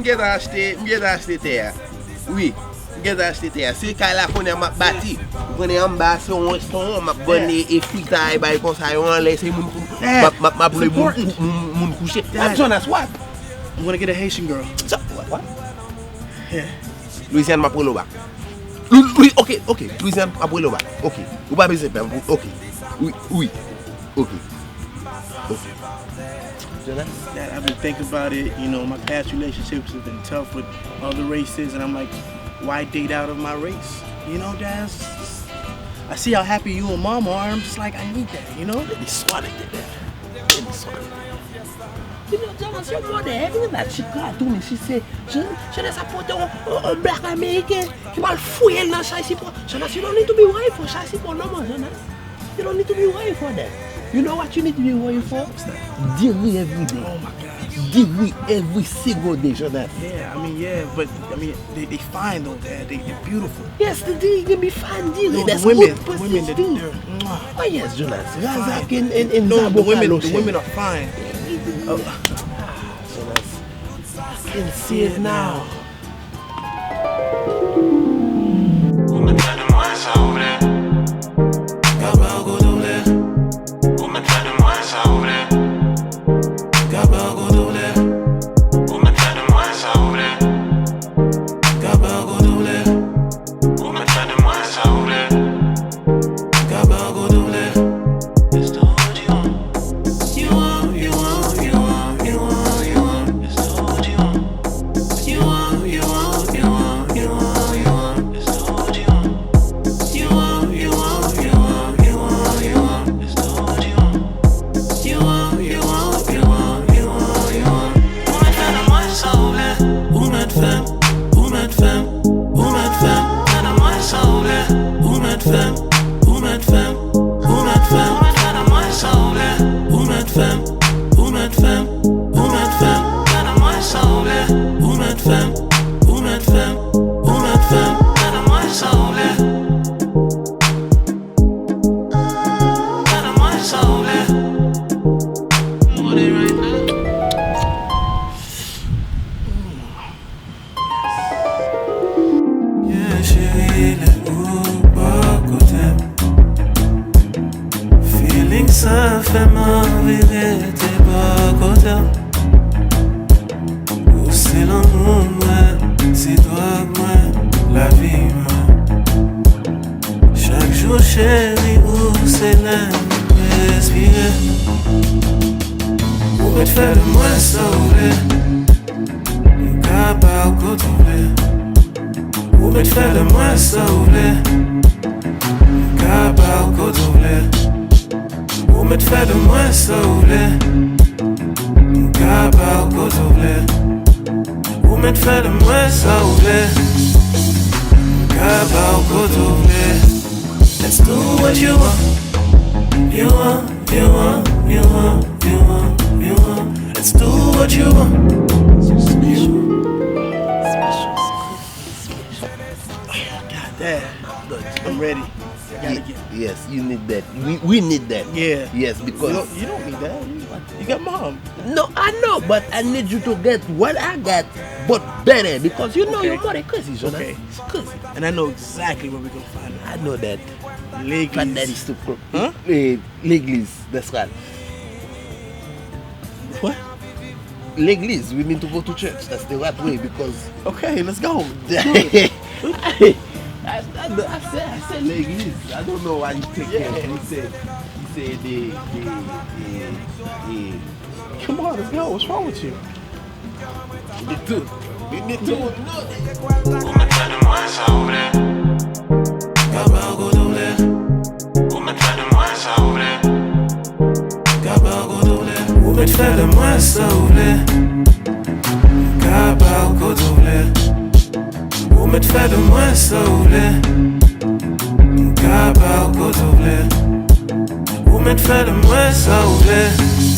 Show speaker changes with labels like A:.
A: M'get acheté terre. Oui. M'get acheté terre. C'est quand la connaît m'a bâti. Connaît en bas son m'a bonné et fritaille bail comme ça on laisse moun m'a bleu moun coucher. Jonas what?
B: I'm gonna get a Haitian girl.
A: What?
B: Yeah.
A: Louisiane m'a pris le bas. Oui, OK. Louisiane m'a pris le bas. OK. Ou pas besoin OK. Oui. OK.
B: Dad, I've been thinking about it. You know, my past relationships have been tough with other races, and I'm like, why date out of my race? You know, Dad, I see how happy you and Mom are. I'm just like, I need that, you know?
A: It's funny, You know, Jonas, your mother, everything that she got to me, she said, Jonas, I put on black American. He will fuel na Chassis. Jonas, you don't need to be white for Chassis no more, Jonas. You don't need to be white for that. You know what you need to be white for? Deal with every day.
B: Oh my gosh.
A: Deal with every single day, Jonas.
B: Yeah, but they fine though, Dad. They're beautiful.
A: Yes, they can be fine.
B: No,
A: That's
B: the women,
A: they're oh yes, Jonas. Razak in
B: no, the women are fine.
A: Jonas, I can see it now.
C: Let's do what you want. You want. Let's do what you want.
B: God, Dad, I'm ready.
A: Yes, you need that. We need that.
B: Yeah.
A: Yes, because
B: you don't need that. You got Mom.
A: No, I know, but I need you to get what I got, but better, because you know your mother crazy, Jonas.
B: Okay.
A: It's crazy.
B: And I know exactly where we're gonna find her.
A: I know that.
B: L'église.
A: But that is too cool.
B: Huh?
A: L'église, that's right.
B: What?
A: L'église, we need to go to church. That's the right way, because
B: Okay, let's go.
A: I said l'église. I don't know why you take it. He said the
B: Come on, let's go. What's wrong with you?
A: the two. The two.
C: Ou met fè de mwen sa ou vle